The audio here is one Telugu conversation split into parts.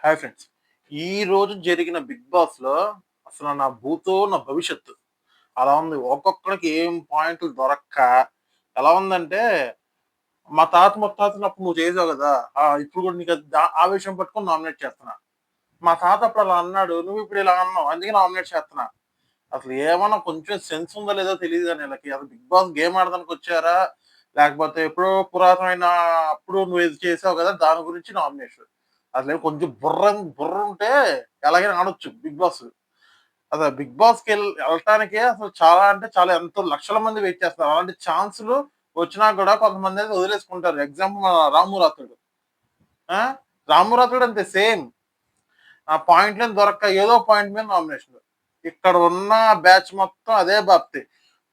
Hi friends. ఈ రోజు జరిగిన 'బిగ్ బాస్‌లో' అసలు నా భూతో, నా భవిష్యత్తు అలా ఉంది. ఒక్కొక్కడికి ఏం పాయింట్లు దొరక్క ఎలా ఉందంటే, మా తాత ముత్తాతలప్పుడు నువ్వు చేసావు గదా! ఇప్పుడు గూడా నీకు ఆ విషయం పట్టుకొని నామినేట్ చేస్తున్నా. మా తాత అప్పుడు అలా అన్నాడు. నువ్విప్పుడు ఇలా అన్నావు. అందుకే నామినేట్ చేస్తున్నా. అసలు ఏమన్నా కొంచెం సెన్స్ ఉందో లేదో తెలీదు గాని ఈళ్ళకి. అసలు 'బిగ్ బాస్' గేమ్ ఆడడానికొచ్చారా? లేకపోతే ఎప్పుడో పురాతనమైన అప్పుడు నువ్వేదో చేసావు గదా! దాని గురించి నామినేషన్. అసలేం కొంచెం బుర్రుంటే ఎలాగైనా ఆడొచ్చు 'బిగ్ బాస్.' అసలు 'బిగ్ బాస్'కెళ్ ఎళ్ళటానికే అసలు చాలా అంటే చాలా ఎంతో లక్షల మంది వెయిట్ చేస్తున్నారు. అలాంటి ఛాన్సులు వచ్చినా గూడా కొంతమందయితే వదిలేసుకుంటారు. ఎగ్జాంపుల్ మన 'రాము రాథోడ్.' ఆ! 'రాము రాథోడ్' అంతే సేమ్. ఆ పాయింట్‌లేం దొరక్క ఏదో పాయింట్ మీద నామినేషన్‌లు. ఇక్కడ ఉన్న బ్యాచ్ మొత్తం అదే బాప్తి.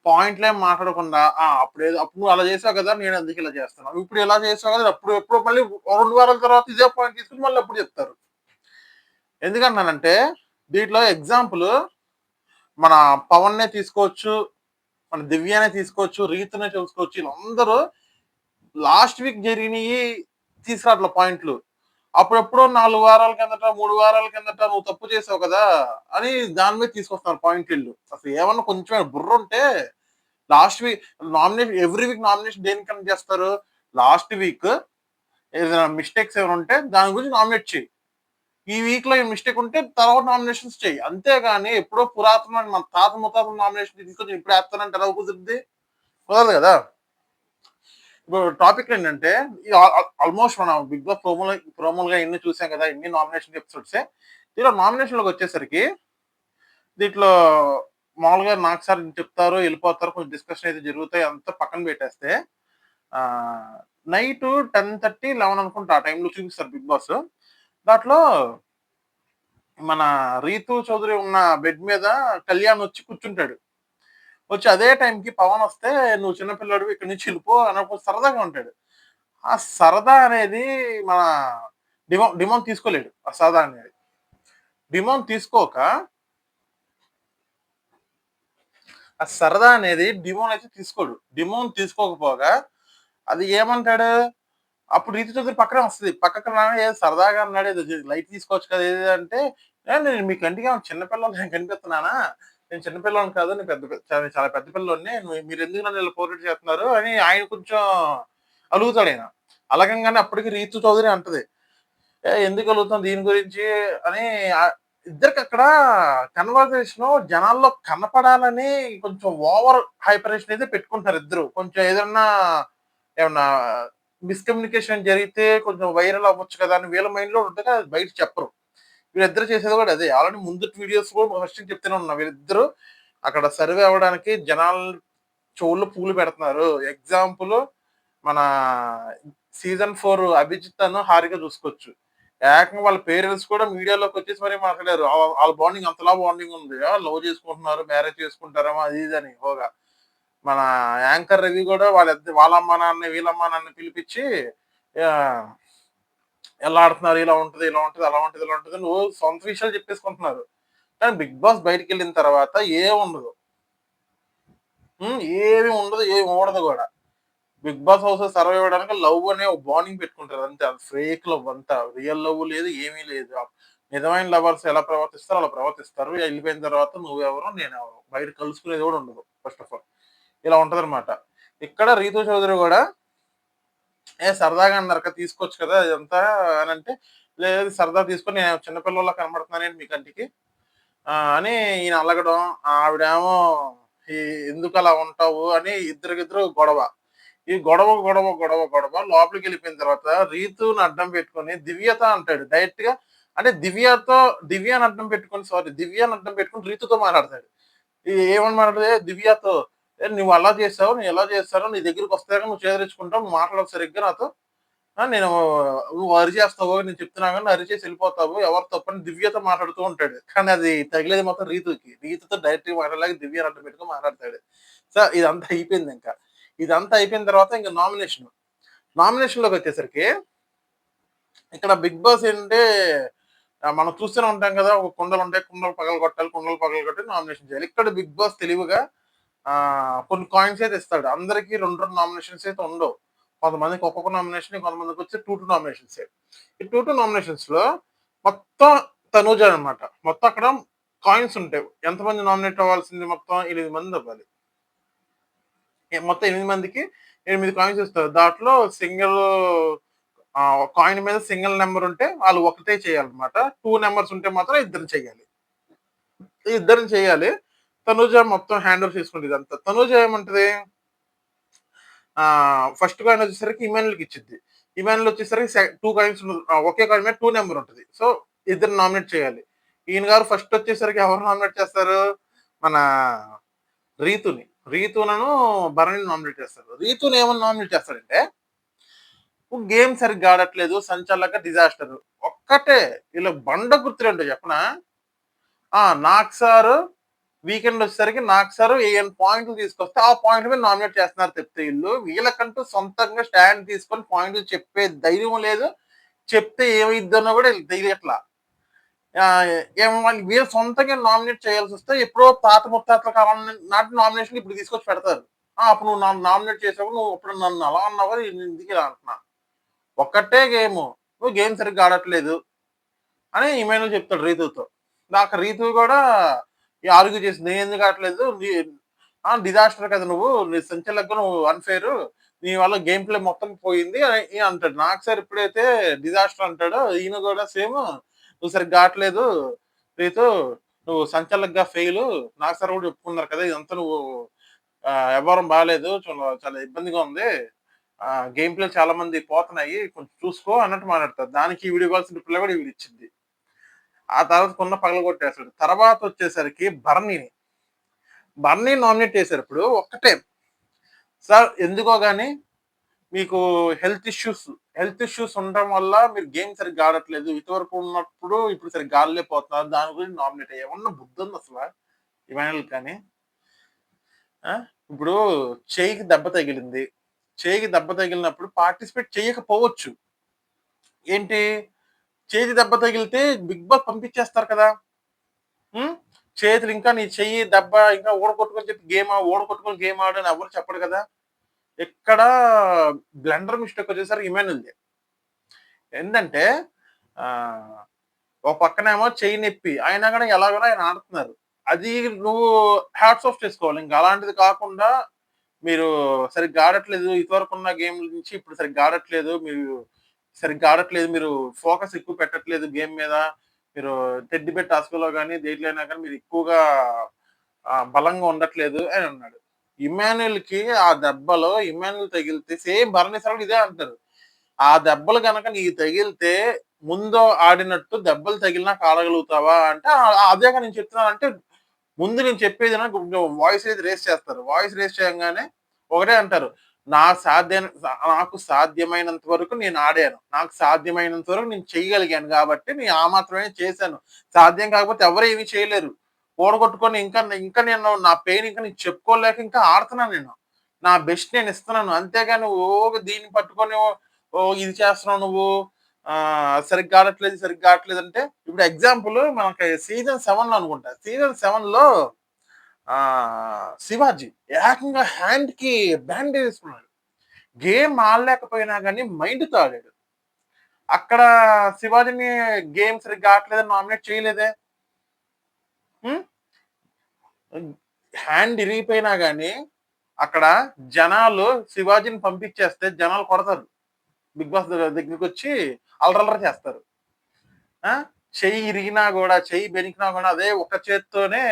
పాయింట్‌లేం మాట్లాడకుండా అప్పుడు నువ్వు అలా చేసావు కదా! నేను అందుకే ఇలా చేస్తున్నాను. ఇప్పుడు ఇలా చేసావు కదా! అప్పుడు ఎప్పుడో మళ్ళీ 2 వారాల తర్వాత ఇదే పాయింట్ తీసుకొని మళ్ళీ అప్పుడు చెప్తారు. ఎందుకంటున్నానంటే దీంట్లో ఎగ్జాంపుల్ మన పవన్‌నే తీసుకోవచ్చు, మన దివ్యనే తీసుకోవచ్చు, రీతునే చూసుకోవచ్చు. వీళ్ళందరూ లాస్ట్ వీక్ జరిగినయి తీసుకురావట్ల పాయింట్లు. అప్పుడెప్పుడో 4 వారాల కిందట, 3 వారాల కిందట నువ్వు తప్పు చేసావు కదా! అని దాని మీద తీసుకొస్తున్నారు పాయింట్లీళ్ళు. అసలు ఏమన్నా కొంచెం బుర్రుంటే last week nomination every week nomination దేనికని చేస్తారు? లాస్ట్ వీక్ ఏదైనా మిస్టేక్స్ ఏమైనా ఉంటే దాని గురించి నామినేట్ చెయ్యి. ఈ వీక్‌లో ఈ మిస్టేక్ ఉంటే తర్వాత నామినేషన్స్ చెయ్యి. అంతేగాని ఎప్పుడో పురాతనమైన మన తాత ముత్తాతల నామినేషన్ తీసుకొచ్చి ఇప్పుడు ఏత్తానంటే ఎలా కుదురుద్ది? కుదరదు గదా! ఇప్పుడు టాపిక్ ఏంటంటే ఈ ఆల్మోస్ట్ మనం 'బిగ్ బాస్' ప్రోమోలుగా ఇన్ని చూసాం కదా! ఇన్ని నామినేషన్ ఎపిసోడ్సే. దీంట్లో నామినేషన్‌లోకొచ్చేసరికి దీంట్లో మామూలుగా నాకు సార్ చెప్తారు, ఎళ్ళిపోతారు. కొంచెం డిస్కషన్ అయితే జరుగుతాయి. అంతా పక్కన పెట్టేస్తే నైటు 10:30, 11 అనుకుంటా ఆ టైంలో చూపిస్తారు 'బిగ్ బాస్.' దాంట్లో మన 'రీతూ చౌదరి' ఉన్న బెడ్ మీద కళ్యాణ్ వచ్చి కూర్చుంటాడు. వచ్చి అదే టైంకి పవన్ వస్తే, "నువ్వు చిన్న పిల్లోడివి ఇక్కడి నుంచి ఎళ్ళిపో" అన్నప్పుడు సరదాగా ఉంటాడు. ఆ సరదా అనేది మన డిమోన్ తీసుకోలేడు. ఆ సరదా అనేది. డిమోన్ తీసుకోక ఆ సరదా అనేది డిమోన్ అయితే తీసుకోడు. డిమోన్ తీసుకోకపోగా అది ఏమంటాడు, అప్పుడు రీతు చౌదరి పక్కనే వస్తది. పక్కకి రాగానే ఏదో సరదాగా అన్నాడు. ఏదో లైట్ తీసుకోవచ్చు కదా! ఏది అంటే, నేను మీ కంటికేమన్నా చిన్న పిల్లోడిలా కనిపిస్తున్నానా? నేను చిన్న పిల్లోడిని కాదు. నేను పెద్ద చాలా చాలా పెద్ద పిల్లోడిని. మీరెందుకు నన్ను ఇలా పోర్ట్రేట్ చేస్తున్నారు" అని ఆయన కొంచెం అలుగుతాడాయన. అలగంగానే అప్పటికి రీతు చౌదరి అంటది. ఎందుకు అలుగుతున్నావు దీని గురించి అని ఇద్దరికక్కడ కన్వర్జేషను జనాల్లో కనపడాలని కొంచెం ఓవర్ హైపరేషన్ అయితే పెట్టుకుంటున్నారు ఇద్దరు. కొంచెం ఏమన్నా మిస్‌కమ్యూనికేషన్ జరిగితే కొంచెం వైరల్ అవ్వచ్చు కదా! అని వీళ్ళ మైండ్‌లో ఉంటది. అది బయట చెప్పరు. వీళ్ళిద్దరు చేసేది కూడా అదే. ఆల్రెడీ ముందటి వీడియోస్ కూడా ఫస్ట్ నుంచి చెప్తూనే ఉన్నా. వీళ్ళిద్దరూ అక్కడ సర్వే అవ్వడానికి జనాల చెవుల్లో పూలు పెడుతున్నారు. ఎగ్జాంపుల్ మన సీజన్ 4 అభిజిత్ హారిక చూసుకోవచ్చు. ఏకంగా వాళ్ళ పేరెంట్స్ కూడా మీడియాలోకొచ్చేసి మరి మాట్లాడారు. ఆళ్ళ బాండింగ్ అంతలా బాండింగ్ ఉంది. లవ్ చేసుకుంటున్నారు, మ్యారేజ్ చేసుకుంటారేమో అది ఇది అని హోగా. మన యాంకర్ రవి కూడా వాళ్ళ అమ్మ నాన్నని, వీళ్ళ అమ్మ నాన్నని పిలిపిచ్చి ఆహ్, ఎలా ఆడుతున్నారు, ఇలా ఉంటది, ఇలా ఉంటది, అలా ఉంటది, ఇలా ఉంటది అని సొంత విషయాలు చెప్పేసుకుంటున్నారు. కానీ బిగ్ బాస్ బయటికెళ్ళిన తర్వాత ఏముండదు. ఏమి ఉండదు, ఏమి ఊడదు గూడా. బిగ్ బాస్ హౌస్‌లో సర్వైవ్ అవ్వడానికి లవ్ అనే ఒక బాండింగ్ పెట్టుకుంటారు అంతే. అది ఫేక్ లవ్ అంతా. రియల్ లవ్ లేదు, ఏమీ లేదు. నిజమైన లవర్స్ ఎలా ప్రవర్తిస్తారో అలా ప్రవర్తిస్తారు. ఎళ్ళిపోయిన తర్వాత నువ్వెవరో, నేనెవరో. బయట కలుసుకునేది గూడా ఉండదు ఫస్ట్ ఆఫ్ ఆల్. ఇలా ఉంటదనమాట. ఇక్కడ 'రీతూ చౌదరి' గూడా సరదాగా అన్నారు కదా! తీసుకోవచ్చు కదా! ఇదంతా అనంటే, లేదు సరదా తీసుకొని నేను చిన్న పిల్లోడిలా కనపడుతున్నానేంటి మీ కంటికి? అని ఈయన అలగడం, ఆవిడేమో ఈ ఎందుకలా ఉంటావు అని ఇద్దరికిద్దరు గొడవ. ఈ గొడవ లోపలికెళ్ళిపోయిన తర్వాత రీతుని అడ్డం పెట్టుకొని దివ్యత అంటాడు. డైరెక్ట్‌గా అంటే దివ్యని అడ్డం పెట్టుకొని దివ్యని అడ్డం పెట్టుకొని రీతుతో మాట్లాడతాడు. ఏమని మాట్లాడేది దివ్యతో, "నువ్వు అలా చేసావు, నేను ఇలా చేశాను. నీ దగ్గరికొస్తే నువ్వు చేదరించుకుంటావు. నువ్వు మాట్లాడవు సరిగ్గా నాతో. నేను నువ్వు అరిచేస్తావు. నేను చెప్తున్నా గాని అరిచేసి ఎళ్ళిపోతావు. ఎవరు తప్పని" దివ్యతో మాట్లాడుతూ ఉంటాడు. కానీ అది తగిలేది మొత్తం రీతుకి. రీతుతో డైరెక్ట్‌గా మాట్లాడలేక దివ్యని అడ్డం పెట్టుకొని మాట్లాడతాడు. ఇదంతా అయిపోయిందింక. ఇదంతా అయిపోయిన తర్వాత ఇంక నామినేషన్. నామినేషన్‌లోకొచ్చేసరికి ఇక్కడ 'బిగ్ బాస్' ఏంటంటే మనం చూస్తూనే ఉంటాం కదా! ఒక కుండలుంటాయి. కుండలు పగలగొట్టాలి. కుండలు పగలగొట్టి నామినేషన్ చేయాలి. ఇక్కడ 'బిగ్ బాస్' తెలివిగా కొన్ని కాయిన్స్ అయితే ఇస్తాడు. అందరికి 2, 2 నామినేషన్స్ అయితే ఉండవు. కొంతమందికి ఒక్కొక్క నామినేషన్, కొంతమందికొచ్చి 2, 2 నామినేషన్సే. ఈ 2, 2 నామినేషన్స్‌లో మొత్తం తనూజ అనమాట. మొత్తం అక్కడ కాయిన్స్ ఉంటాయి. ఎంతమంది నామినేట్ అవ్వాల్సింది మొత్తం 8 మంది అవ్వాలి. మొత్తం 8 మందికి 8 కాయిన్స్ ఇస్తారు. దాంట్లో సింగిల్ కాయిన్ మీద సింగిల్ నంబర్ ఉంటే వాళ్ళు ఒకటే చేయాలన్నమాట. 2 నంబర్స్ ఉంటే మాత్రం ఇద్దరు చేయాలి. ఇద్దరిని చేయాలి. తనూజ మొత్తం హ్యాండ్ ఓవర్ చేసుకుంటది ఇదంతా. తనూజ ఏమంటది ఫస్ట్ కాయిన్ వచ్చేసరికి ఇమాన్యుల్‌కి ఇచ్చిద్ది. ఇమాన్యుల్ వచ్చేసరికి 2 కాయిన్స్ ఒకే కాయిన్ మీద 2 నంబర్ ఉంటది. సో, ఇద్దరిని నామినేట్ చేయాలి. ఈయన గారు ఫస్ట్ వచ్చేసరికి ఎవరు నామినేట్ చేస్తారు? మన రీతుని. రీతునను భరణిని నామినేట్ చేస్తారు. రీతుని ఏమని నామినేట్ చేస్తాడంటే, గేమ్ సరిగ్గా ఆడట్లేదు. సంచలక డిజాస్టర్. ఒక్కటే ఈళ్ళ బండ గుర్తులేంటో చెప్పనా? నాగ్ సారు వీకెండ్ వచ్చేసరికి నాగ్ సారు ఏయైనా పాయింట్లు తీసుకొస్తే, ఆ పాయింట్ మీద నామినేట్ చేస్తున్నారు తప్పితే ఈళ్ళు వీళ్ళకంటూ సొంతంగా స్టాండ్ తీసుకొని పాయింట్లు చెప్పే ధైర్యం లేదు. చెప్తే ఏమైద్దన్నో కూడా ఈళ్ళకి తెలియట్లా. ఏమో వాళ్ళు వీళ్ళు సొంతంగా నామినేట్ చేయాల్సొస్తే ఎప్పుడో తాత ముత్తాతల కాలం నాటి నామినేషన్ ఇప్పుడు తీసుకొచ్చి పెడతారు. అప్పుడు నువ్వు నన్ను నామినేట్ చేసావు. నువ్వు అప్పుడు నన్ను అలా అన్నావు నేను ఎందుకు ఇలా అంటున్నా. ఒక్కటే గేము. నువ్వు గేమ్ సరిగ్గా ఆడట్లేదు అని ఇమానుయల్ చెప్తాడు రీతుతో. నాకు రీతు కూడా ఆర్గ్యూ చేసింది. నేనెందుకు ఆడట్లేదు. డిజాస్టర్ కదా నువ్వు. నీ సంచలకుగా నువ్వు అన్‌ఫెయిరు. నీ వల్ల గేమ్ ప్లే మొత్తం పోయింది అని అంటాడు. నాకు సార్ ఎప్పుడైతే డిజాస్టర్ అంటాడో ఈయన కూడా సేమ్ నువ్వు సరిగ్గా ఆడట్లేదు రీతు. నువ్వు సంచలకుగా ఫెయిలు. నాకు సార్ కూడా చెప్పుకున్నారు కదా! ఇదంతా నువ్వు వ్యవహారం బాలేదు. చాలా చాలా ఇబ్బందిగా ఉంది. గేమ్ ప్లే చాలా మంది పోతున్నాయి. కొంచెం చూసుకో అన్నట్టు మాట్లాడతారు. దానికి ఈవిడ ఇవ్వాల్సిన రిప్లై కూడా ఈవిడిచ్చింది. ఆ తర్వాత కుండ పగలగొట్టేస్తాడు. తర్వాత వచ్చేసరికి బర్నీని నామినేట్ చేశారు. ఇప్పుడు ఒక్కటే సార్ ఎందుకో గాని మీకు హెల్త్ ఇష్యూస్ ఉండడం వల్ల మీరు గేమ్ సరిగ్గా ఆడట్లేదు. ఇదివరకు ఉన్నప్పుడు ఇప్పుడు సరిగ్గా ఆడలేకపోతున్నారు. దాని గురించి నామినేట్ అయ్యా. ఏమన్నా బుద్ధుందా అసల ఇమానుయల్ కానీ? ఆ! ఇప్పుడు చెయ్యికి దెబ్బ తగిలింది. చెయ్యికి దెబ్బ తగిలినప్పుడు పార్టిసిపేట్ చేయకపోవచ్చు. ఏంటి? చేతికి దెబ్బ తగిలితే బిగ్ బాస్ పంపించేస్తారు కదా! హ్మ్. చేతులు ఇంకా నీ చెయ్యి దెబ్బ ఇంకా ఊడగొట్టుకొని చెప్పి ఊడగొట్టుకొని గేమ్ ఆడు అని ఎవరు చెప్పరు కదా! ఇక్కడ బ్లండర్ మిస్టేక్ వచ్చేసరికి ఇమానుయల్‌దే. ఏందంటే ఆహ్, ఒక పక్కనేమో చెయ్యి నొప్పి. అయినా గాని ఎలాగోలా ఆయన ఆడుతున్నారు. అది నువ్వు హ్యాట్స్ ఆఫ్ చేసుకోవాలి. ఇంక అలాంటిది కాకుండా మీరు సరిగ్గా ఆడట్లేదు. ఇదివరకున్న గేమ్‌ల నుంచి ఇప్పుడు సరిగ్గా ఆడట్లేదు. మీరు ఫోకస్ ఎక్కువ పెట్టట్లేదు గేమ్ మీద. మీరు టెడ్డీ బేర్ టాస్క్‌లో గాని, దేంట్లో అయినా గాని మీరు ఎక్కువగా బలంగా ఉండట్లేదు అని అన్నాడు. ఇమ్మాన్యూల్‌కి ఆ దెబ్బలో ఇమ్మాన్యూల్ తగిలితే సేమ్ భరణి సార్ కూడా ఇదే అంటారు. ఆ దెబ్బలు గనక నీకు తగిలితే ముందు ఆడినట్టు దెబ్బలు తగిలినాక ఆడగలుగుతావా? అంటే అదేగా నేను చెప్తున్నానంటే ముందు నేను చెప్పేది వాయిస్ అనేది రేజ్ చేస్తారు. వాయిస్ రేజ్ చేయంగానే ఒకటే అంటారు. నా సాధ్యం నాకు సాధ్యమైనంత వరకు నేను ఆడాను. నాకు సాధ్యమైనంత వరకు నేను చేయగలిగాను గాబట్టి నేను ఆ మాత్రమే చేశాను. సాధ్యం కాకపోతే ఎవరు ఏమి చేయలేరు. ఓడగొట్టుకొని ఇంకా నేను నా పెయిన్ ఇంకా నీకు చెప్పుకోలేక ఇంకా ఆడుతున్నాను నేను. నా బెస్ట్ నేను ఇస్తున్నాను. అంతేగాని దీన్ని పట్టుకొని ఇది చేస్తున్నావు నువ్వు. సరిగ్గా ఆడట్లేదు అంటే ఇప్పుడు ఎగ్జాంపుల్ మనకి సీజన్ 7లో అనుకుంటా. సీజన్ 7లో శివాజీ ఏకంగా హ్యాండ్‌కి బ్యాండేజ్ ఏసుకున్నాడు. గేమ్ ఆడలేకపోయినా గాని మైండ్‌తో ఆడాడు. అక్కడ శివాజీని గేమ్ సరిగ్గా ఆడట్లేదని నామినేట్ చేయలేదే. హ్మ్. హ్యాండ్ ఇరిగిపోయినా గాని అక్కడ జనాలు శివాజీని పంపించేస్తే జనాలు కొడతారు. బిగ్ బాస్ దగ్గరికొచ్చి అల్లరల్లరి చేస్తారు. ఆ! చెయ్యి ఇరిగినా గూడా, చెయ్యి బెనికినా గూడా అదే ఒక్క చేత్తోనే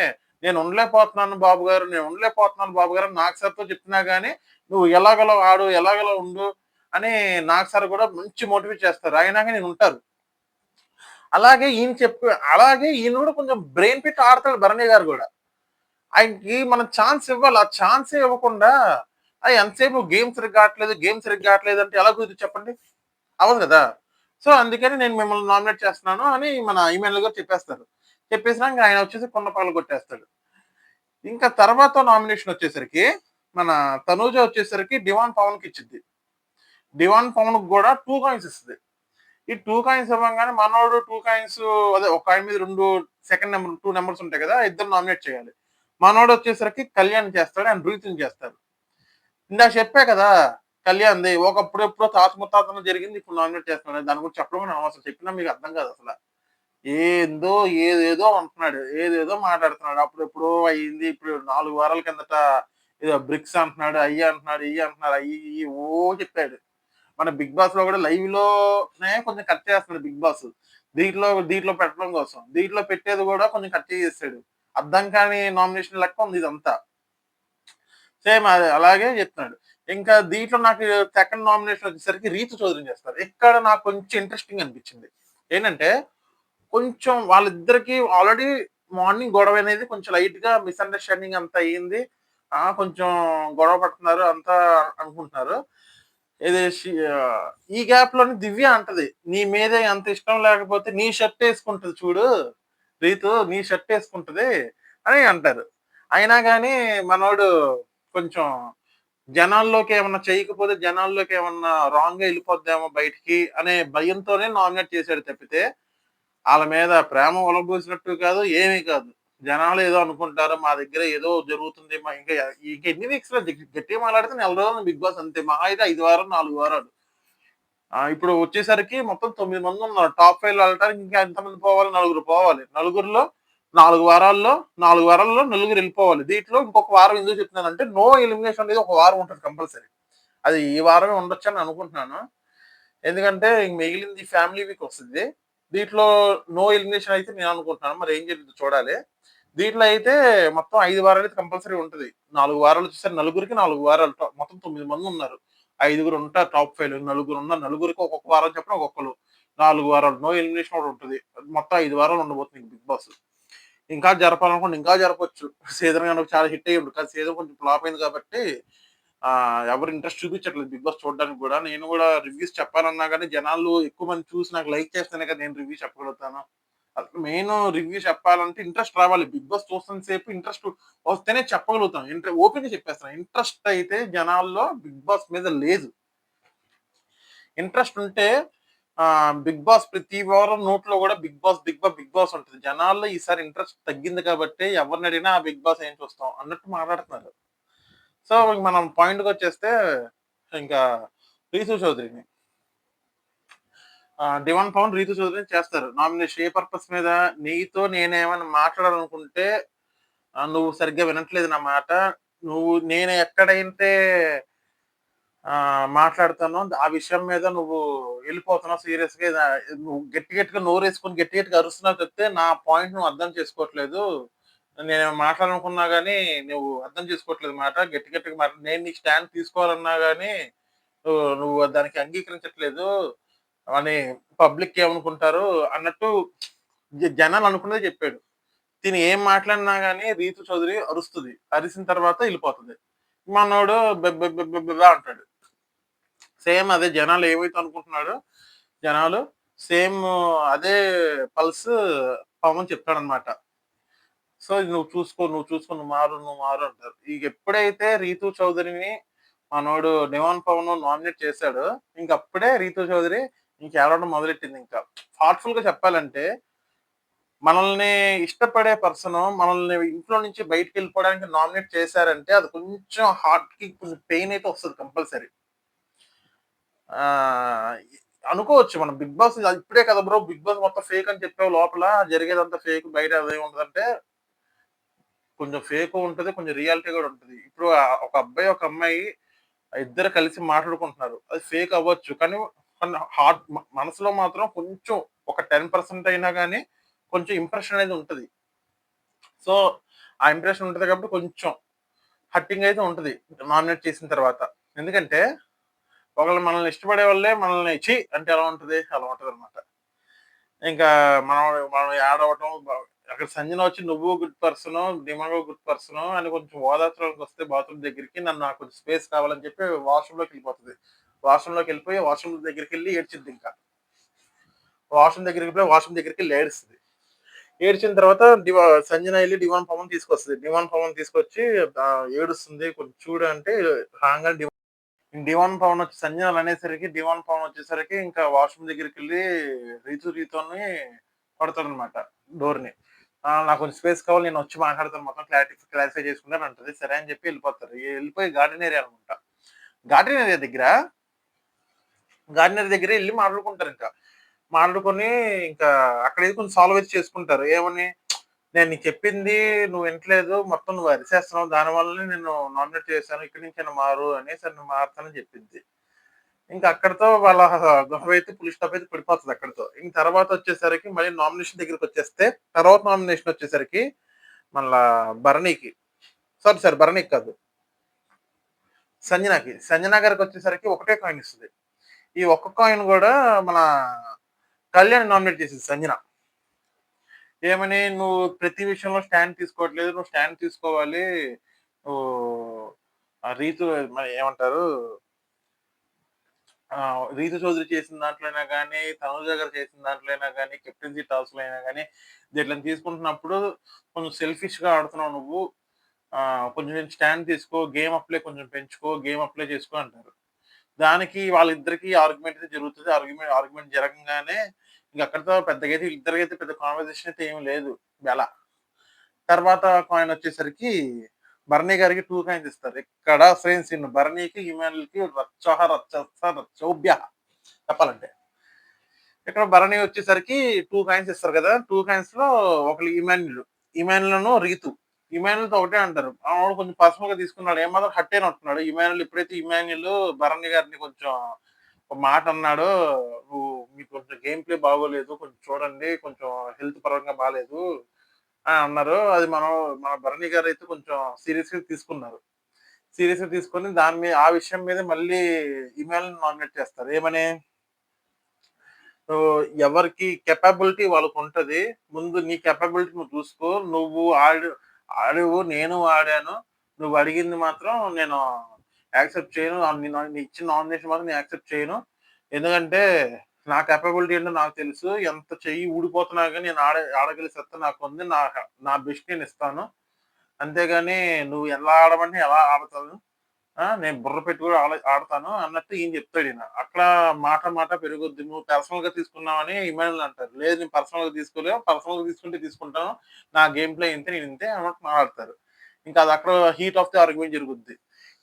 నేను ఉండలేకపోతున్నాను బాబుగారు అని నాగ్ సార్‌తో చెప్పినా గాని, నువ్వు ఎలాగోలా ఆడు, ఎలాగోలా ఉండు అని నాగ్ సార్ గూడా మంచి మోటివేట్ చేస్తారు. అయినా గాని ఉంటారు. అలాగే ఈయన గూడా కొంచెం బ్రెయిన్ పెట్టి ఆడతాడు భరణి గారు గూడా. ఆయనకి మనం ఛాన్స్ ఇవ్వాలి. ఆ ఛాన్సే ఇవ్వకుండా, ఎంతసేపు నువ్వు గేమ్ సరిగ్గా ఆడట్లేదు అంటే ఎలా కుదురుతది చెప్పండి? అవ్వదు గదా! సో, అందుకని నేను మిమ్మల్ని నామినేట్ చేస్తున్నాను అని మన ఈమెయిల్ గారు చెప్పేస్తారు. చెప్పేసినాక ఆయన వచ్చేసి కుండ పగలగొట్టేస్తాడు. ఇంకా తర్వాత నామినేషన్ వచ్చేసరికి మన తనూజ వచ్చేసరికి డివాన్ పవన్‌కి ఇచ్చిద్ది. డివాన్ పవన్‌కి గూడా 2 కాయిన్స్ ఇస్తది. ఈ 2 కాయిన్స్ ఇవ్వంగానే మనోడు 2 కాయిన్స్ అదే ఒక కాయిన్ మీద 2 సెకండ్ నంబర్ 2 నంబర్స్ ఉంటాయి గదా! ఇద్దరు నామినేట్ చేయాలి. మనోడొచ్చేసరికి కళ్యాణ్ చేస్తాడు. అండ్ రీతుని చేస్తారు. ఇందాక చెప్పా కదా! కళ్యాణ్‌ది ఒకప్పుడు ఎప్పుడో తాత ముత్తాతల్లో జరిగింది ఇప్పుడు నామినేట్ చేస్తున్నాడు. దాని గురించి చెప్పడం కూడా అనవసరం. చెప్పినా మీకు అర్థం కాదసల. ఏందో ఏదేదో అంటున్నాడు. ఏదేదో మాట్లాడుతున్నాడు. అప్పుడెప్పుడో అయింది. ఇప్పుడు 4 వారాల కిందట ఏదో బ్రిక్స్ అంటున్నాడు. అయ్యి అంటున్నాడు, ఇయ్యి అంటున్నాడు. అయ్యి ఇయ్యి చెప్పాడు. మన 'బిగ్ బాస్‌లో' కూడా లైవ్‌లోనే కొంచెం కట్ చేస్తున్నాడు 'బిగ్ బాస్.' దీంట్లో పెట్టడం కోసం. దీంట్లో పెట్టేది కూడా కొంచెం కట్ చేసేసాడు. అర్థం కాని నామినేషన్ లెక్క ఉంది ఇదంతా. సేమ్ అది అలాగే చెప్తున్నాడు. ఇంకా దీంట్లో నాకు సెకండ్ నామినేషన్ వచ్చేసరికి 'రీతు చౌదరిని' చేస్తారు. ఇక్కడ నాకు కొంచెం ఇంట్రెస్టింగ్ అనిపించింది. ఏంటంటే కొంచెం వాళ్ళిద్దరికీ ఆల్రెడీ మార్నింగ్ గొడవ అనేది కొంచెం లైట్‌గా మిస్‌అండర్‌స్టాండింగ్ అంతా అయింది. కొంచెం గొడవ పడుతున్నారు అంతా అనుకుంటున్నారు. ఇది ఈ గ్యాప్‌లోనే దివ్య అంటది. "నీ మీద అంత ఇష్టం లేకపోతే నీ షర్ట్ ఏసుకుంటది చూడు రీతు నీ షర్ట్ ఏసుకుంటది" అని అంటారు. అయినా గాని మనోడు కొంచెం జనాల్లోకి ఏమన్నా చేయకపోతే జనాల్లోకి ఏమన్నా రాంగ్‌గా ఎళ్ళిపోద్దేమో బయటికి అనే భయంతోనే నామినేట్ చేసాడు తప్పితే ఆళ్ళ మీద ప్రేమ ఒలబోసినట్టు కాదు, ఏమీ కాదు. జనాలు ఏదో అనుకుంటారు. మా దగ్గర ఏదో జరుగుతుంది. ఇంక ఎన్ని వీక్స్‌లో గట్టిగా మాట్లాడితే నెల రోజులు బిగ్ బాస్ అంతే. మహా అయితే 5 వారాలు, 4 వారాలు. ఇప్పుడు వచ్చేసరికి మొత్తం 9 మందున్నారు. టాప్ 5లో ఎళ్ళటానికి ఇంకా ఎంతమంది పోవాలి? నలుగురు పోవాలి. నలుగురిలో 4 వారాల్లో నలుగురు ఎళ్ళిపోవాలి. దీంట్లో ఇంకొక వారం ఎందుకు చెప్తున్నానంటే నో ఎలిమినేషన్ అనేది ఒక వారం ఉంటది కంపల్సరీ. అది ఈ వారమే ఉండొచ్చని అనుకుంటున్నాను. ఎందుకంటే మిగిలింది ఫ్యామిలీ వీక్ వస్తది. దీంట్లో నో ఎలిమినేషన్ అయితే నేను అనుకుంటున్నాను. మరి ఏం జరుగుద్దో చూడాలి. దీంట్లో అయితే మొత్తం 5 వారాలైతే కంపల్సరీ ఉంటది. 4 వారాలు వచ్చేసరికి నలుగురికి 4 వారాలు మొత్తం 9 మందున్నారు. ఐదుగురు ఉంటారు టాప్ 5లో. నలుగురున్నారు. నలుగురికి ఒక్కొక్క వారం చొప్పున ఒక్కొక్కళ్ళు. 4 వారాలు. నో ఎలిమినేషన్ ఒకటి ఉంటది. మొత్తం 5 వారాలు ఉండబోతుంది బిగ్ బాస్. ఇంకా జరపాలనుకుంటే ఇంకా జరపొచ్చు. సీజన్ గనుక చాలా హిట్ అయ్యుండు. కానీ సీజన్ కొంచెం ఫ్లాప్ అయింది కాబట్టి ఎవరు ఇంట్రెస్ట్ చూపించట్లేదు బిగ్ బాస్ చూడడానికి గూడా. నేను గూడా రివ్యూస్ చెప్పాలన్నా గాని జనాలు ఎక్కువ మంది చూసి నాకు లైక్ చేస్తేనే కదా నేను రివ్యూ చెప్పగలుగుతాను. మెయిన్ రివ్యూ చెప్పాలంటే ఇంట్రెస్ట్ రావాలి. బిగ్ బాస్ చూస్తున్న సేపు ఇంట్రెస్ట్ వస్తేనే చెప్పగలుగుతాం. ఓపెన్‌గా చెప్పేస్తాను. ఇంట్రెస్ట్ అయితే జనాల్లో బిగ్ బాస్ మీద లేదు. ఇంట్రెస్ట్ ఉంటే బిగ్ బాస్ ప్రతి వారం నోట్లో గూడా బిగ్ బాస్ ఉంటది. జనాల్లో ఈసారి ఇంట్రెస్ట్ తగ్గింది కాబట్టి ఎవరినడిగినా బిగ్ బాస్ ఏం చూస్తాం అన్నట్టు మాట్లాడుతున్నారు. సో, మనం పాయింట్‌కొచ్చేస్తే ఇంకా 'రీతూ చౌదరిని' 'డివన్ పవన్' 'రీతూ చౌదరిని' చేస్తారు. నామినేషన్ ఏ పర్పస్ మీద నీతో నేనేమన్నా మాట్లాడాలనుకుంటే నువ్వు సరిగ్గా వినట్లేదు నా మాట. నేను ఎక్కడైతే మాట్లాడతానో ఆ విషయం మీద నువ్వు ఎళ్ళిపోతున్నావు సీరియస్‌గా నువ్వు గట్టిగా నోరేసుకొని గట్టిగా అరుస్తున్నావు తప్పితే నా పాయింట్ నువ్వు అర్థం చేసుకోవట్లేదు. నేనేమైనా మాట్లాడాలనుకున్నా గాని నువ్వు అర్థం చేసుకోవట్లేదు మాట. గట్టిగా నేను నీకు స్టాండ్ తీసుకోవాలన్నా గాని నువ్వు దానికి అంగీకరించట్లేదు అని పబ్లిక్ ఏమనుకుంటారు అన్నట్టు జనాలు అనుకున్నదే చెప్పాడు. తిను ఏం మాట్లాడినా గాని 'రీతు చౌదరి' అరుస్తది. అరిసిన తర్వాత ఎళ్ళిపోతది. మనోడు బె అంటాడు. సేమ్ అదే జనాలు ఏవైతే అనుకుంటున్నాడో జనాలు సేమ్ అదే పల్స్ పవన్ చెప్తాడన్నమాట. సో, ఇది నువ్వు మారు అంటారు. ఇగ ఎప్పుడైతే 'రీతూ చౌదరిని' మనోడు 'డివాన్ పవన్' నామినేట్ చేసాడో ఇంకప్పుడే 'రీతూ చౌదరి' ఇంకేడవడం మొదలెట్టిందింకా. థాట్‌ఫుల్‌గా చెప్పాలంటే మనల్ని ఇష్టపడే పర్సను మనల్ని ఇంట్లో నుంచి బయటికెళ్ళిపోవడానికి నామినేట్ చేశారంటే అది కొంచెం హార్ట్‌కి కొంచెం పెయిన్ అయితే వస్తది కంపల్సరీ. ఆహ్, అనుకోవచ్చు మనం 'బిగ్ బాస్' ఇప్పుడే కదా బ్రో 'బిగ్ బాస్' మొత్తం ఫేక్ అని చెప్పావు లోపల జరిగేదంతా ఫేక్ బయట అదేముంటదంటే కొంచెం ఫేకు ఉంటది. కొంచెం రియాలిటీ గూడా ఉంటది. ఇప్పుడు ఒక అబ్బాయి, ఒక అమ్మాయి ఇద్దరు కలిసి మాట్లాడుకుంటున్నారు. అది ఫేక్ అవ్వచ్చు. కానీ కానీ మనసులో మాత్రం కొంచెం ఒక 10% అయినా గాని కొంచెం ఇంప్రెషన్ అనేది ఉంటది. సో, ఆ ఇంప్రెషన్ ఉంటది కాబట్టి కొంచెం హర్టింగ్ అయితే ఉంటది. నామినేట్ చేసిన తర్వాత. ఎందుకంటే ఒకళ్ళు మనల్ని ఇష్టపడే వాళ్ళే మనల్ని ఛీ! అంటే ఎలా ఉంటది? అలా ఉంటదనమాట. ఇంకా మనం మనం ఏడవటం అక్కడ సంజన వచ్చి నువ్వు గుడ్ పర్సను, డిమాంగో గుడ్ పర్సను అని కొంచెం ఓదార్చడానికొస్తే బాత్రూమ్ దగ్గరికి నాకు కొంచెం స్పేస్ కావాలని చెప్పి వాష్‌రూమ్‌లోకెళ్ళిపోతది. వాష్‌రూమ్ దగ్గరికెళ్ళి ఏడ్చిద్దింకా. వాష్‌రూమ్ దగ్గరికెళ్ళి ఏడుస్తది. ఏడ్చిన తర్వాత సంజన ఎళ్లి డివాన్ పవన్ తీసుకొస్తది. డివాన్ పవన్ తీసుకొచ్చి ఏడుస్తుంది కొంచెం చూడు అంటే రాంగానే డివాన్ పవన్ వచ్చి సంజన అనేసరికి డివాన్ పవన్ వచ్చేసరికి ఇంకా వాష్‌రూమ్ దగ్గరికెళ్ళి రీతూని కొడతాడనమాట డోర్‌ని. నాకు కొంచెం స్పేస్ కావాలి నేనొచ్చి మాట్లాడతాను మొత్తం క్లారిఫై చేసుకుంటాను అంటది. సరే అని చెప్పి ఎళ్ళిపోతారు. ఎళ్ళిపోయి గార్డెన్ ఏరియా అనుకుంటా. గార్డెన్ ఏరియా దగ్గర గార్డెన్ ఏరియా దగ్గర ఎళ్లి మాట్లాడుకుంటారింక. మాట్లాడుకొని ఇంకా అక్కడేదో కొంచెం సాల్వ్ అయితే చేసుకుంటారు. ఏమని, "నేను నీకు చెప్పింది నువ్వు వింటలేదు. మొత్తం నువ్వు అరిచేస్తున్నావు. దానివల్లనే నిన్ను నామినేట్ చేశాను. ఇక్కడి నుంచైనా మారు" అనేసి నేను మారతానని చెప్పిద్ది. ఇంక అక్కడితో వాళ్ళ గొడవైతే ఫుల్ స్టాప్ అయితే పడిపోతది అక్కడితో. ఇంక తర్వాతొచ్చేసరికి మళ్ళీ నామినేషన్ దగ్గరికొచ్చేస్తే, తర్వాత నామినేషనొచ్చేసరికి మళ్ళా భరణికి. సారీ భరణికి కాదు. సంజనకి. సంజన గారికొచ్చేసరికి ఒకటే కాయిన్ ఇస్తది. ఈ ఒక్క కాయిన్ గూడా మన కళ్యాణ్ నామినేట్ చేసిద్ది సంజన. ఏమని, "నువ్వు ప్రతి విషయంలో స్టాండ్ తీసుకోవట్లేదు. నువ్వు స్టాండ్ తీసుకోవాలి. నువ్వు రీతు మరి ఏమంటారు, రీతు చౌదరి చేసిన దాంట్లోనే గాని, తనూజ గారు చేసిన దాంట్లోనే గాని, కెప్టెన్సీ టాస్క్‌లో అయినా గాని, దీంట్లోని తీసుకుంటున్నప్పుడు కొంచెం సెల్ఫిష్‌గా ఆడుతున్నావు నువ్వు. కొంచెం నేను స్టాండ్ తీసుకో. గేమ్ అప్ ప్లే కొంచెం పెంచుకో. గేమ్ అప్ ప్లే చేసుకో" అంటారు. దానికి వాళ్ళిద్దరికీ ఆర్గ్యుమెంట్ అయితే జరుగుతది. ఆర్గ్యుమెంట్ జరగంగానే ఇంక అక్కడితో పెద్దగా అయితే ఇద్దరికైతే పెద్ద కాన్వర్జేషన్ అయితే ఏమి లేదు. బెల. తర్వాత కాయినొచ్చేసరికి భరణి గారికి 2 కాయిన్స్ ఇస్తారు. ఇక్కడ సేమ్ సీన్ భరణికి, ఇమానుయల్‌కి రచ్చహ రచ్చస రచ్చోభ్యః చెప్పాలంటే. ఇక్కడ భరణి వచ్చేసరికి 2 కాయిన్స్ ఇస్తారు కదా! 2 కాయిన్స్‌లో ఒకళ్ళు ఇమాన్యుల్. ఇమాన్యుల్‌ను రీతు. ఇమాన్యుల్‌తో ఒకటే అంటారు. ఆవిడ కొంచెం పర్సనల్‌గా తీసుకున్నాడు. ఏమాత్రం హర్ట్ అయినట్టున్నాడు. ఇమాన్యుల్ ఎప్పుడైతే ఇమాన్యుల్ భరణి గారిని కొంచెం ఒక మాట అన్నాడో, "నువ్వు మీకు కొంచెం గేమ్ ప్లే బాగోలేదు. కొంచెం చూడండి. కొంచెం హెల్త్ పరంగా బాలేదు" అన్నారు. అది మన భరణి గారైతే కొంచెం సీరియస్‌గా తీసుకున్నారు. సీరియస్‌గా తీసుకొని ఆ విషయం మీద మళ్ళీ ఇమాన్యుల్‌ని నామినేట్ చేస్తారు. ఏమని? సో, ఎవరికి కేపబిలిటీ వాళ్ళకుంటది. ముందు నీ కేపబిలిటీ నువ్వు చూసుకో. నువ్వు ఆడావు, నేను ఆడాను. నువ్వు అడిగింది మాత్రం నేను యాక్సెప్ట్ చేయను. నీ ఇచ్చిన నామినేషన్ మాత్రం నేను యాక్సెప్ట్ చేయను. ఎందుకంటే నా కేపబిలిటీ ఏంటో నాకు తెలుసు. ఎంత చెయ్యి ఊడిపోతున్నా గాని నేను ఆడగలిగే సత్తా నాకుంది. నా బెస్ట్ నేనిస్తాను. అంతేగాని నువ్వు ఎలా ఆడమంటే అలా ఆడతాను. నేను బుర్ర పెట్టి కూడా ఆడతాను అన్నట్టు ఈయన చెప్తాడీయన. అక్కడ మాట పెరుగుద్ది. నువ్వు పర్సనల్‌గా తీసుకున్నావని ఇమానుయల్ అంటారు. లేదు నేను పర్సనల్‌గా తీసుకోలేదు. పర్సనల్‌గా తీసుకుంటే తీసుకుంటాను. నా గేమ్ ప్లే ఇంతే నేను ఇంతే అన్నట్టు మాట్లాడతారు. ఇంకా అది అక్కడ హీట్ ఆఫ్ ది ఆర్గ్యుమెంట్ జరుగుద్ది.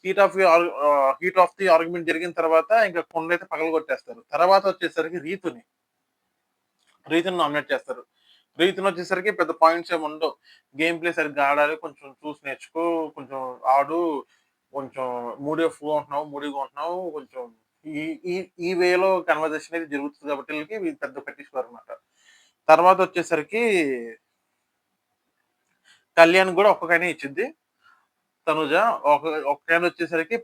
హీట్ ఆఫ్ ది ఆర్గ్యుమెంట్ జరిగిన తర్వాత ఇంకా కుండైతే పగలగొట్టేస్తారు. తర్వాత వచ్చేసరికి రీతుని నామినేట్ చేస్తారు. రీతునొచ్చేసరికి పెద్ద పాయింట్స్ ఏమి ఉండవు. గేమ్ ప్లే సరిగ్గా ఆడాలి. కొంచెం చూసి నేర్చుకో. కొంచెం ఆడు. కొంచెం మూడీగా ఉంటున్నావు. కొంచెం ఈ ఈ ఈ వేలో కన్వర్జేషన్ అనేది జరుగుతది కాబట్టి ఈళ్ళకి వీళ్ళు పెద్ద పట్టించుకోరనమాట. తర్వాతొచ్చేసరికి కళ్యాణ్ గూడా ఒక్కొక్కైనే ఇచ్చిద్ది. తనుజ ఒక కాయనొచ్చేసరికి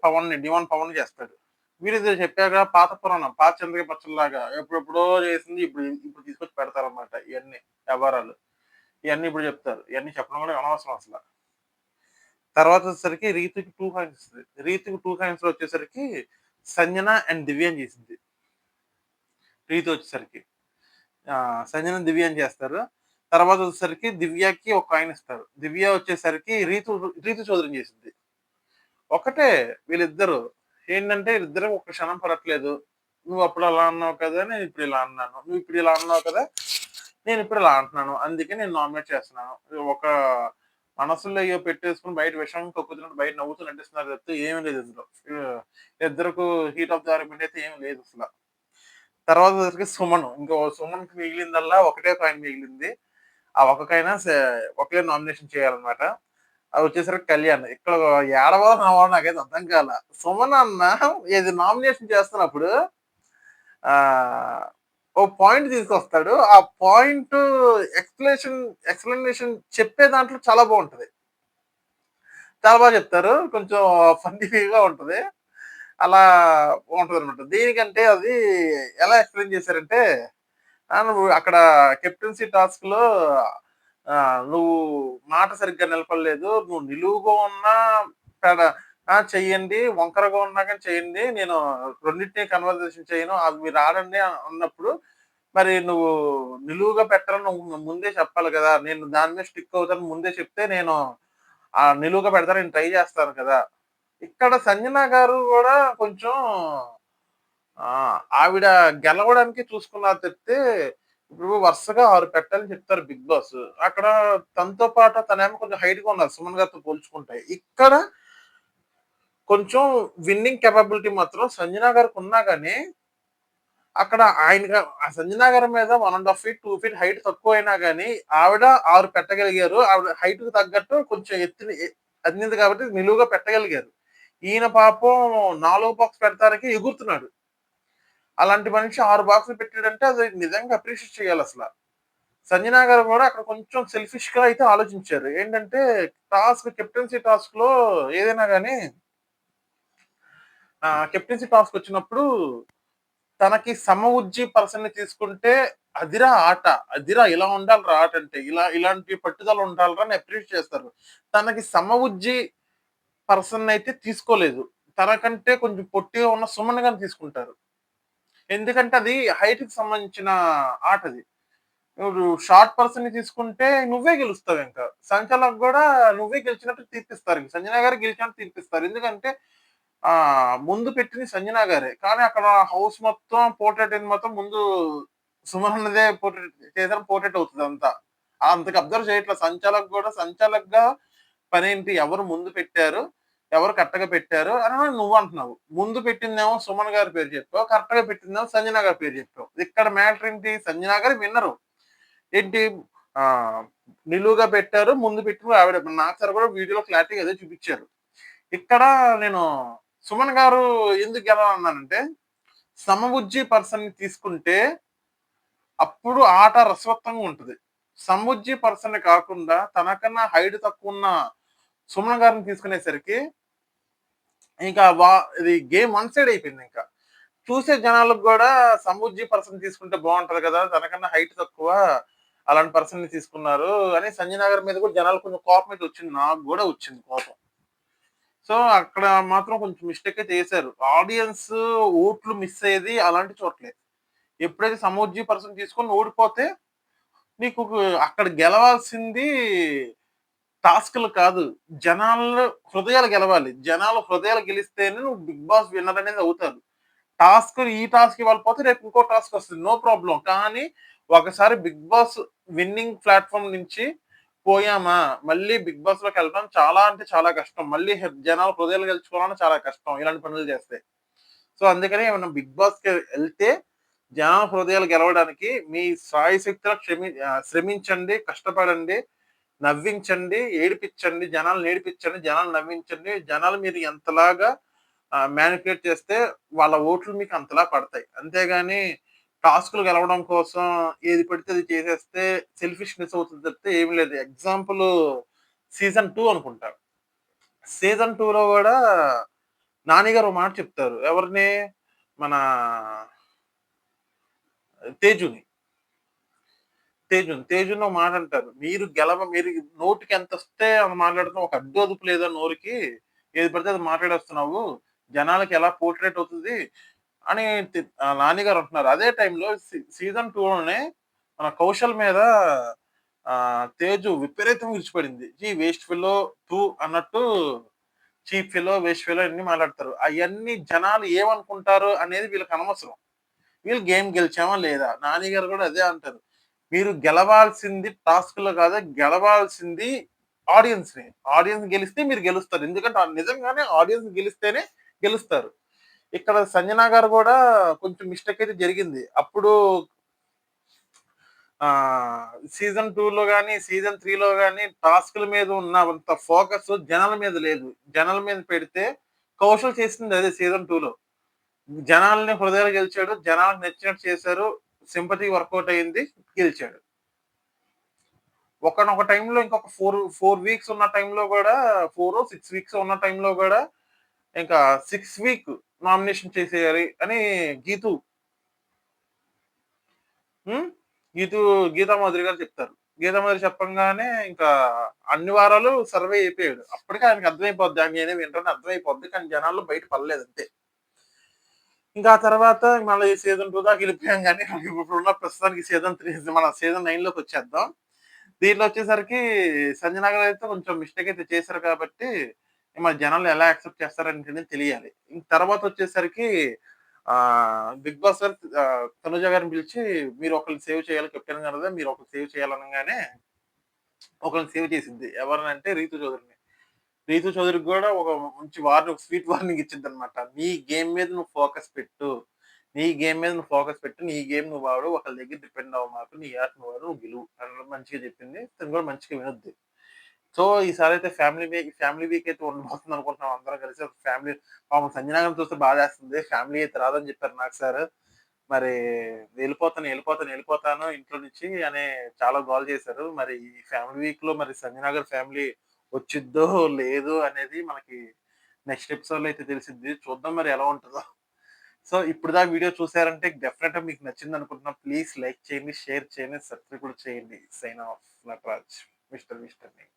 డిమాండ్ పవన్ చేస్తాడు. వీడిది చెప్పాగా పాత పురాణం. పాత చింతకాయ పచ్చడిలాగా ఎప్పుడెప్పుడో చేసింది ఇప్పుడు తీసుకొచ్చి పెడతారనమాట ఇయన్నీ వ్యవహారాలు. ఇయన్నీ ఇప్పుడు చెప్తారు. ఇయన్నీ చెప్పడం కూడా అనవసరం అసల. తర్వాతొచ్చేసరికి రీతుకి 2 కాయిన్స్ ఇస్తది. రీతుకి 2 కాయిన్స్‌లో వచ్చేసరికి సంజన అండ్ దివ్యని చేసిద్ది. రీతు వచ్చేసరికి. సంజన, దివ్యని చేస్తారు. తర్వాతొచ్చేసరికి దివ్యకి ఒక కాయిన్ ఇస్తారు. దివ్య వచ్చేసరికి రీతు చౌదరిని చేసిద్ది. ఒకటే వీళ్ళిద్దరు. ఏంటంటే వీళ్ళిద్దరు ఒక్క క్షణం పడట్లేదు. "నువ్వప్పుడు అలా అన్నావు కదా! నేనిప్పుడు ఇలా అన్నాను. నువ్విప్పుడు ఇలా అన్నావు కదా! నేనిప్పుడు ఇలా అంటున్నాను. అందుకే నేను నామినేట్ చేస్తున్నాను." ఒక మనసులో ఏయో పెట్టేసుకొని బయట విషం కక్కుతున్నట్టు బయట నవ్వుతూ నటిస్తున్నారు తప్పితే ఏమి లేదు ఇందులో. ఇద్దరికి హీట్ ఆఫ్ ది ఆర్గ్యుమెంట్ అయితే ఏమి లేదు అసల. తర్వాత వచ్చేసరికి సుమన్. సుమన్‌కి మిగిలిందల్లా ఒకటే కాయిన్ మిగిలింది. ఆ ఒక్క కాయిన ఒకే నామినేషన్ చేయాలన్నమాట. అదొచ్చేసరికి కళ్యాణ్. ఇక్కడ ఏడవాలో, నవ్వాలో నాకైతే అర్థం కాల. సుమన్ అన్న ఏది నామినేషన్ చేస్తున్నప్పుడు ఆహ్, ఓ పాయింట్ తీసుకొస్తాడు. ఆ పాయింటు ఎక్స్‌ప్లనేషన్ చెప్పే దాంట్లో చాలా బావుంటది. చాలా చెప్తారు. కొంచెం ఫన్నీగా ఉంటది. అలా ఉంటదనమాట. దేనికంటే అది ఎలా ఎక్స్‌ప్లెయిన్ చేశారంటే, నువ్వు అక్కడ కెప్టెన్సీ టాస్క్‌లో నువ్వు మాట సరిగ్గా నిలపలేదు. నువ్వు నిలువుగా ఉన్నా పెడ చెయ్యండి. వంకరగా ఉన్నా గాని చేయండి. నేను రెండిటిని కన్వర్జేషన్ చేయను. అది మీరు ఆడండి అన్నప్పుడు, మరి నువ్వు నిలువుగా పెట్టాలని నువ్వు ముందే చెప్పాలి కదా! నేను దాని మీద స్టిక్ అవుతాను ముందే చెప్తే నేను నిలువుగా పెడతానికి నేను ట్రై చేస్తాను కదా! ఇక్కడ సంజన గారు గూడా కొంచెం ఆవిడ గెలవడానికి చూసుకున్నారు తప్పితే, ఇప్పుడు వరుసగా 6 పెట్టాలని చెప్తారు బిగ్ బాస్. అక్కడ తనతో పాటు తనేమో కొంచెం హైట్‌గా ఉన్నారు సుమన్ గారితో పోల్చుకుంటే. ఇక్కడ కొంచెం విన్నింగ్ కేపబిలిటీ మాత్రం సంజన గారికున్నా గాని, అక్కడ ఆయనగా ఆ సంజన గారి మీద 1 ½ ఫీట్, 2 ఫీట్ హైట్ తక్కువైనా గాని, ఆవిడ 6 పెట్టగలిగారు. ఆవిడ హైట్‌కి తగ్గట్టు కొంచెం అందింది కాబట్టి నిలువుగా పెట్టగలిగారు. ఈయన పాపం 4 బాక్స్ పెడతానికి ఎగురుతున్నాడు. అలాంటి మనిషి 6 బాక్సులు పెట్టాడంటే అది నిజంగా అప్రిషియేట్ చేయాలసల. సంజన గారు గూడా అక్కడ కొంచెం సెల్ఫిష్‌గా అయితే ఆలోచించారు. ఏంటంటే కెప్టెన్సీ టాస్క్‌లో ఏదైనా గాని కెప్టెన్సీ టాస్కొచ్చినప్పుడు తనకి సమవుజ్జి పర్సన్‌ని తీసుకుంటే అదిరా ఆట. అదిరా ఇలా ఉండాలిరా ఆటంటే. ఇలాంటి పట్టుదల ఉండాలిరా అని అప్రిషియేట్ చేస్తారు. తనకి సమవుజ్జి పర్సన్‌నయితే తీసుకోలేదు. తనకంటే కొంచెం పొట్టిగా ఉన్న సుమన్ గారిని తీసుకుంటారు. ఎందుకంటే అది హైట్‌కి సంబంధించిన ఆటది. ఇప్పుడు షార్ట్ పర్సన్‌ని తీసుకుంటే నువ్వే గెలుస్తావింక. సంచలక్ గూడా నువ్వే గెలిచినట్టు తీర్పిస్తారింక. సంజన గారే గెలిచినట్టు తీర్పిస్తారు. ఎందుకంటే ముందు పెట్టింది సంజన గారే. కానీ అక్కడ హౌస్ మొత్తం పోర్ట్రెయిట్ అయింది మొత్తం ముందు సుమన్ అన్నదే పోర్ట్రెయిట్ అవుతదంతా. అంతగా అబ్జర్వ్ చేయట్లే. సంచాలక్‌గా పనేంటి? ఎవరు ముందు పెట్టారు? ఎవరు కరెక్ట్‌గా పెట్టారు? అని నువ్వంటున్నావు. ముందు పెట్టిందేమో సుమన్ గారి పేరు చెప్పావు. కరెక్ట్‌గా పెట్టిందేమో సంజన గారి పేరు చెప్పావు. ఇక్కడ మ్యాటర్ ఏంటి? సంజన గారు విన్నరు. ఏంటి ఆహ్, నిలువుగా పెట్టారు. ముందు పెట్టింది ఆవిడే. నాకు సార్ కూడా వీడియోలో క్లారిటీగా అదే చూపిచ్చారు. ఇక్కడ నేను సుమన్ గారు ఎందుకు గెలవనన్నానంటే, సమవుజ్జి పర్సన్‌ని తీసుకుంటే అప్పుడు ఆట రసవత్తంగా ఉంటది. సముజ్జి పర్సన్‌ని కాకుండా తనకన్నా హైట్ తక్కువున్న సుమన్ గారిని తీసుకునేసరికి ఇంకా ఇది గేమ్ వన్ సైడ్ అయిపోయిందింక. చూసే జనాలకు గూడా సముజ్జి పర్సన్ తీసుకుంటే బావుంటది కదా! తనకన్నా హైట్ తక్కువ. అలాంటి పర్సన్‌ని తీసుకున్నారు అని సంజయ్ నగర్ మీద కూడా జనాలకు కొంచెం కోపం అయితే వచ్చింది. నాకు గూడా వచ్చింది కోపం. సో, అక్కడ మాత్రం కొంచెం మిస్టేక్ అయితే చేశారు. ఆడియన్స్ ఓట్లు మిస్ అయ్యేది అలాంటి చోట్లే. ఎప్పుడైతే సమోజ్జి పర్సన్ తీసుకొని ఓడిపోతే నీకు అక్కడ గెలవాల్సింది టాస్క్‌లు కాదు. జనాల్లో హృదయాలు గెలవాలి. జనాల హృదయాలు గెలిస్తేనే నువ్వు 'బిగ్ బాస్' విన్నర్ అనేది అవుతారు. ఈ టాస్క్ ఇవాళ పోతే రేపు ఇంకో టాస్క్ వస్తది. No problem. కానీ ఒకసారి 'బిగ్ బాస్' విన్నింగ్ ప్లాట్‌ఫార్మ్ నుంచి పోయామా, మళ్ళీ 'బిగ్ బాస్‌లోకి' వెళ్ళడం చాలా అంటే చాలా కష్టం. మళ్ళీ జనాల హృదయాలు గెలుచుకోవాలన్నా చాలా కష్టం ఇలాంటి పనులు చేస్తే. సో, అందుకని మనం 'బిగ్ బాస్‌కి' ఎళ్తే జనాల హృదయాలు గెలవడానికి మీ శాయశక్తులా శ్రమించండి, కష్టపడండి, నవ్వించండి, ఏడిపిచ్చండి, జనాల్ని ఏడిపిచ్చండి, జనాల్ని నవ్వించండి. జనాలు మీరు ఎంతలాగా మానిప్యులేట్ చేస్తే వాళ్ళ ఓట్లు మీకు అంతలా పడతాయి. అంతేగాని టాస్క్‌లు గెలవడం కోసం ఏది పడితే అది చేసేస్తే సెల్ఫిష్‌నెస్ అవుతుంది తప్పితే ఏమి లేదు. ఎగ్జాంపుల్ సీజన్ 2 అనుకుంటా. సీజన్ 2లో గూడా నాని గారు ఒక మాట చెప్తారు. ఎవరిని? మన తేజుని. తేజుని ఒక మాట అంటారు. మీరు నోటికి ఎంతొస్తే అంత మాట్లాడుతున్నావు. ఒక అడ్డు అదుపు లేదా నోరుకి. ఏది పడితే అది మాట్లాడేస్తున్నావు. జనాలకి ఎలా పోర్ట్రేట్ అవుతది అని నాని గారు అంటున్నారు. అదే టైంలో సీజన్ 2లోనే మన కౌశల్ మీద తేజు విపరీతంగా విరుచుపడింది. వేస్ట్ ఫెల్లో 2 అన్నట్టు చీప్ ఫెల్లో, వేస్ట్ ఫెల్లో అన్ని మాట్లాడతారు. అయన్నీ జనాలు ఏమనుకుంటారు అనేది వీళ్ళకి అనవసరం. వీళ్ళు గేమ్ గెలిచామా లేదా? నాని గారు కూడా అదే అంటారు. మీరు గెలవాల్సింది టాస్క్‌లో కాదు. గెలవాల్సింది ఆడియన్స్‌ని. ఆడియన్స్ గెలిస్తే మీరు గెలుస్తారు. ఎందుకంటే నిజంగానే ఆడియన్స్ గెలిస్తేనే గెలుస్తారు. ఇక్కడ సంజన గారు కూడా కొంచెం మిస్టేక్ అయితే జరిగింది. అప్పుడు సీజన్ 2లో గాని, సీజన్ 3లో గాని టాస్క్‌ల మీద ఉన్నంత ఫోకస్ జనాల మీద లేదు. జనాల మీద పెడితే కౌశల్ చేసింది అదే సీజన్ 2లో. జనాల్ని హృదయాలు గెలిచాడు. జనాలకు నచ్చినట్టు చేశారు. సింపతి వర్కౌట్ అయింది. గెలిచాడు. ఒకానొక టైంలో ఇంకొక 4 వీక్స్ ఉన్న టైంలో గూడా 4 6 వీక్స్ ఉన్న టైంలో గూడా ఇంకా 6 వీక్ నామినేషన్ చేసేయాలి అని గీతు హ్మ్. గీతూ గీతా మాధురి గారు చెప్తారు. గీతా మాధురి చెప్పంగానే ఇంకా అన్ని వారాలు సర్వే అయిపోయాడు. అప్పటికే ఆయనకి అర్థమైపోద్ది. ఆయన నేనే వింటానని అర్థమైపోద్ది. కానీ జనాల్లో బయట పడలేదు అంతే. ఇంకా ఆ తర్వాత మళ్ళీ సీజన్ 2 దాకా ఎళ్ళిపోయాం గానీ, ఇప్పుడున్న ప్రస్తుతానికి సీజన్ 3 మన సీజన్ 9లోకొచ్చేద్దాం. దీంట్లో వచ్చేసరికి సంజన గారైతే కొంచెం మిస్టేక్ అయితే చేశారు కాబట్టి, మరి జనాలు ఎలా యాక్సెప్ట్ చేస్తారనేది తెలియాలి. ఇంక తర్వాతొచ్చేసరికి 'బిగ్ బాస్' గారు తనుజ గారిని పిలిచి మీరు ఒకళ్ళని సేవ్ చేయాలి కెప్టెన్ గారు మీరు ఒకళ్ళని సేవ్ చేయాలనంగానే ఒకళ్ళని సేవ్ చేసిద్ది. ఎవరినంటే రీతు చౌదరిని. రీతు చౌదరికి గూడా ఒక మంచి స్వీట్ వార్నింగ్ ఇచ్చిద్దనమాట. నీ గేమ్ మీద నువ్వు ఫోకస్ పెట్టు. నీ గేమ్ మీద నువ్వు ఫోకస్ పెట్టు. నీ గేమ్ నువ్వు ఆడు. ఒకళ్ళ దగ్గర డిపెండ్ అవ్వమాకు. నీ ఆట నువ్వు ఆడు. నువ్వు గెలువు అని మంచిగా చెప్పింది. తను కూడా మంచిగా వినుద్ది. సో, ఈసారైతే ఫ్యామిలీ వీక్ అయితే ఉండబోతుంది అనుకుంటున్నాం అందరం కలిసి. ఒక ఫ్యామిలీ పాపం సంజన గారిని చూస్తే బాధేస్తుంది. ఫ్యామిలీ అయితే రాదని చెప్పారు నాకు సారు. మరి ఎళ్ళిపోతాను ఇంట్లో నుంచి అని చాలా గోల చేశారు. మరి ఈ ఫ్యామిలీ వీక్‌లో మరి సంజన గారి ఫ్యామిలీ వచ్చిద్దో, లేదో అనేది మనకి నెక్స్ట్ ఎపిసోడ్‌లో అయితే తెలిసిద్ది. చూద్దాం మరి ఎలా ఉంటదో. సో, ఇప్పటిదాకా వీడియో చూసారంటే డెఫినెట్‌గా మీకు నచ్చిందనుకుంటున్నా. ప్లీజ్ లైక్ చేయండి, షేర్ చేయండి, సబ్స్క్రైబ్ కూడా చేయండి. Sign off Nataraj. మిస్టర్.